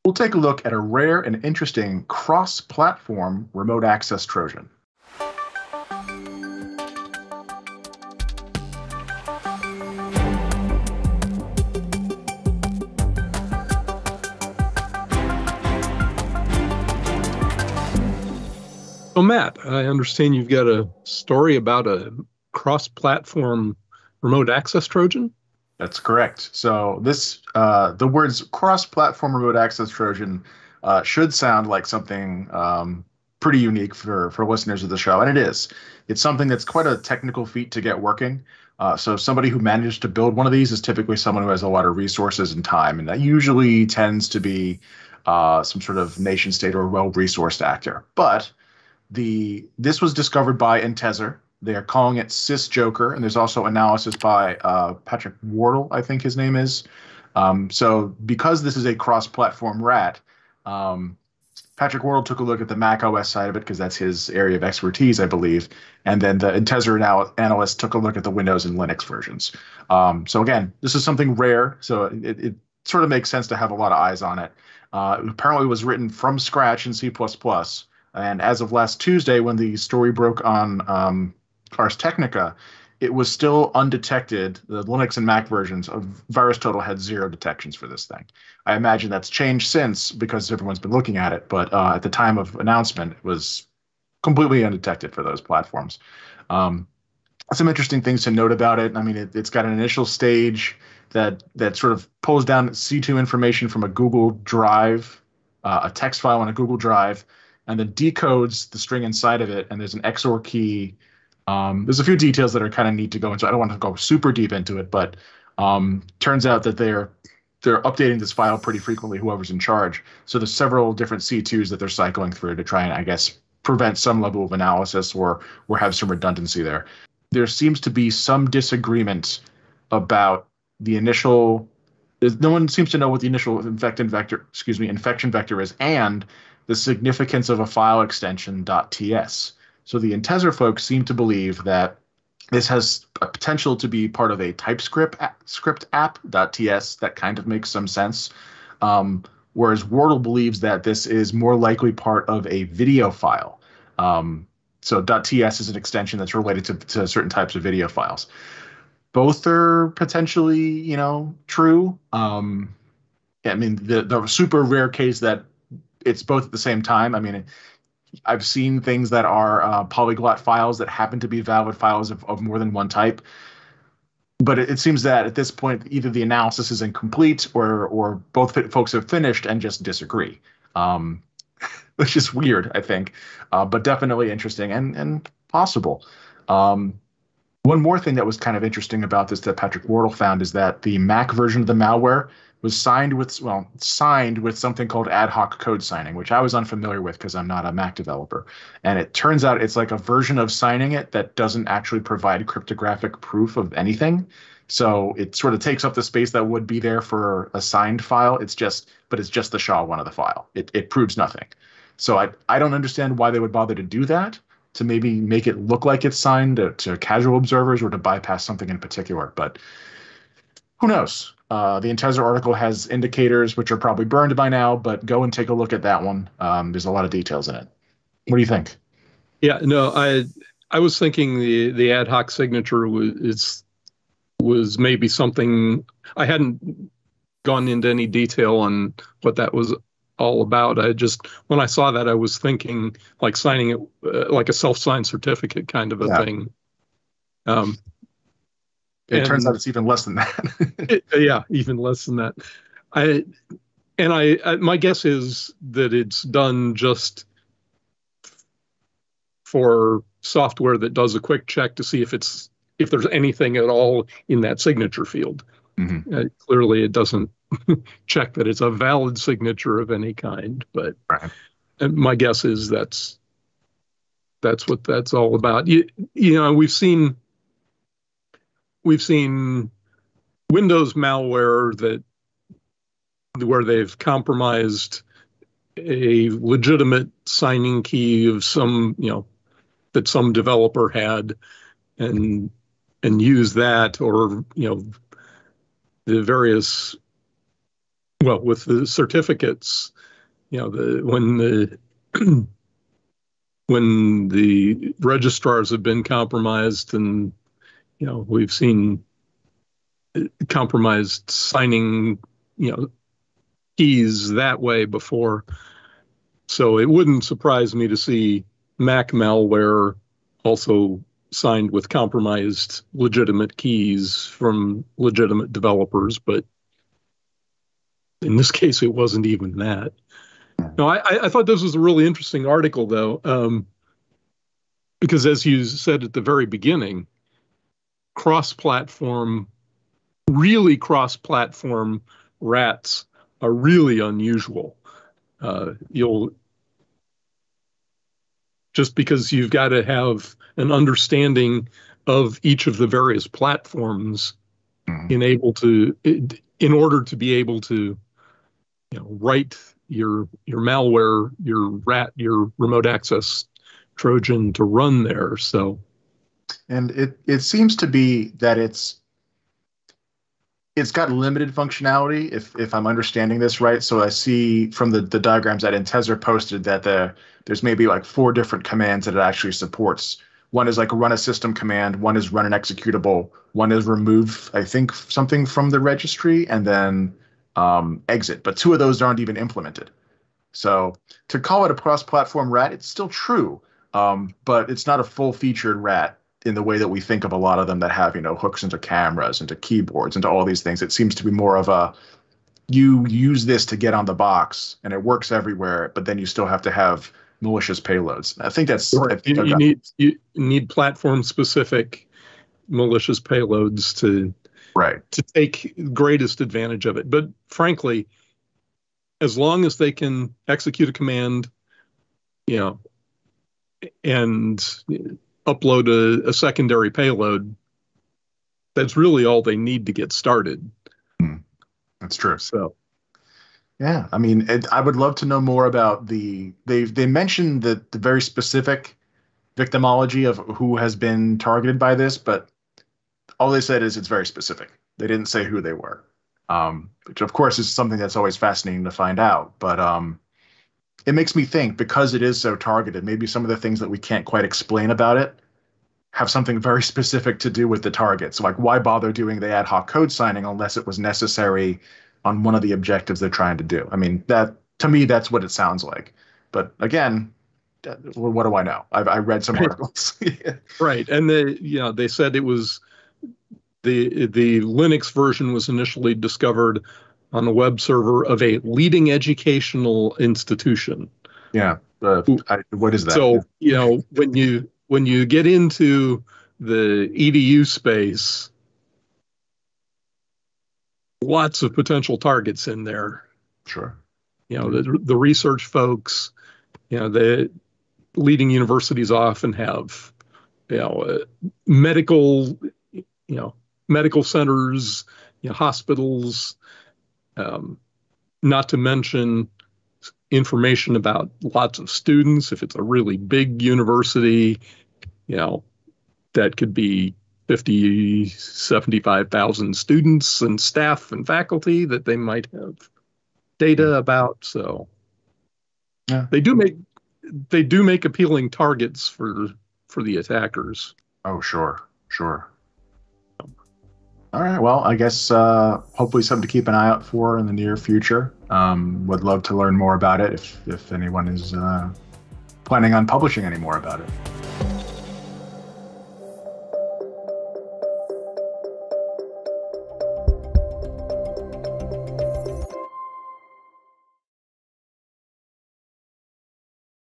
We'll take a look at a rare and interesting cross-platform remote access Trojan. So, Matt, I understand you've got a story about a cross-platform remote access Trojan. That's correct. So the words cross-platform remote access Trojan should sound like something pretty unique for listeners of the show, and it is. It's something that's quite a technical feat to get working. So somebody who managed to build one of these is typically someone who has a lot of resources and time, and that usually tends to be some sort of nation state or well-resourced actor. But this was discovered by Intezer. They are calling it SysJoker, and there's also analysis by Patrick Wardle, I think his name is. So because this is a cross-platform rat, Patrick Wardle took a look at the macOS side of it because that's his area of expertise, I believe. And then the Intezer analyst took a look at the Windows and Linux versions. So again, this is something rare, so it sort of makes sense to have a lot of eyes on it. Apparently it was written from scratch in C++. And as of last Tuesday, when the story broke on Ars Technica, it was still undetected. The Linux and Mac versions of VirusTotal had 0 detections for this thing. I imagine that's changed since because everyone's been looking at it, but at the time of announcement, it was completely undetected for those platforms. Some interesting things to note about it. I mean, it's got an initial stage that sort of pulls down C2 information from a Google Drive, a text file on a Google Drive, and then decodes the string inside of it, and there's an XOR key. There's a few details that are kind of neat to go into. I don't want to go super deep into it, but turns out that they're updating this file pretty frequently, whoever's in charge. So there's several different C2s that they're cycling through to try and, I guess, prevent some level of analysis or have some redundancy there. There seems to be some disagreement about the initial. No one seems to know what the initial infection vector is, and the significance of a file extension .ts. So the Intezer folks seem to believe that this has a potential to be part of a TypeScript script app .ts. That kind of makes some sense. Whereas Wardle believes that this is more likely part of a video file. So .ts is an extension that's related to certain types of video files. Both are potentially, true. I mean, the super rare case that it's both at the same time. I mean, I've seen things that are polyglot files that happen to be valid files of more than one type. But it seems that at this point, either the analysis is incomplete or both folks have finished and just disagree, which is weird, I think, but definitely interesting and possible. One more thing that was kind of interesting about this that Patrick Wardle found is that the Mac version of the malware was signed with something called ad hoc code signing, which I was unfamiliar with because I'm not a Mac developer. And it turns out it's like a version of signing it that doesn't actually provide cryptographic proof of anything. So it sort of takes up the space that would be there for a signed file. It's just the SHA-1 of the file. It proves nothing. So I don't understand why they would bother to do that, to maybe make it look like it's signed to casual observers or to bypass something in particular. But who knows? The Intezer article has indicators, which are probably burned by now, but go and take a look at that one. There's a lot of details in it. What do you think? Yeah, no, I was thinking the ad hoc signature was maybe something. I hadn't gone into any detail on what that was all about. When I saw that, I was thinking like signing it like a self-signed certificate kind of a thing. It turns out it's even less than that. Yeah, even less than that. My guess is that it's done just for software that does a quick check to see if there's anything at all in that signature field. Mm-hmm. Clearly, it doesn't check that it's a valid signature of any kind. But right. My guess is that's what that's all about. We've seen Windows malware where they've compromised a legitimate signing key of some, that some developer had and use that, or, the various Well, with the certificates, when the when the registrars have been compromised, and we've seen compromised signing, keys that way before. So it wouldn't surprise me to see Mac malware also signed with compromised legitimate keys from legitimate developers, but in this case, it wasn't even that. No, I thought this was a really interesting article, though, because as you said at the very beginning, really cross-platform rats are really unusual. Just because you've got to have an understanding of each of the various platforms in order to be able to write your malware, your rat, your remote access Trojan to run there. So, and it seems to be that it's got limited functionality, if I'm understanding this right. So I see from the diagrams that Intezer posted that there's maybe like 4 different commands that it actually supports. One is like run a system command, one is run an executable, one is remove, I think, something from the registry, and then exit. But 2 of those aren't even implemented. So to call it a cross-platform rat, it's still true, but it's not a full-featured rat in the way that we think of a lot of them that have, hooks into cameras, into keyboards, into all these things. It seems to be more of a, you use this to get on the box and it works everywhere, but then you still have to have malicious payloads. I think that's right. You need platform specific malicious payloads to take greatest advantage of it. But frankly, as long as they can execute a command, and upload a secondary payload, that's really all they need to get started. That's true. So, yeah, I mean, I would love to know more about they mentioned the very specific victimology of who has been targeted by this, but all they said is it's very specific. They didn't say who they were, which of course is something that's always fascinating to find out. But it makes me think, because it is so targeted, maybe some of the things that we can't quite explain about it have something very specific to do with the target. So like, why bother doing the ad hoc code signing unless it was necessary on one of the objectives they're trying to do? I mean, that to me, that's what it sounds like. But again, what do I know? I read some articles. Right. And they said it was the Linux version was initially discovered on a web server of a leading educational institution. Yeah. What is that? So, when you get into the EDU space, lots of potential targets in there. Sure. The research folks, the leading universities often have, medical centers, hospitals, not to mention information about lots of students. If it's a really big university, that could be 50, 75,000 students and staff and faculty that they might have data about. So yeah, they do make appealing targets for the attackers. Oh, sure. All right. Well, I guess hopefully something to keep an eye out for in the near future. Would love to learn more about it if anyone is planning on publishing any more about it.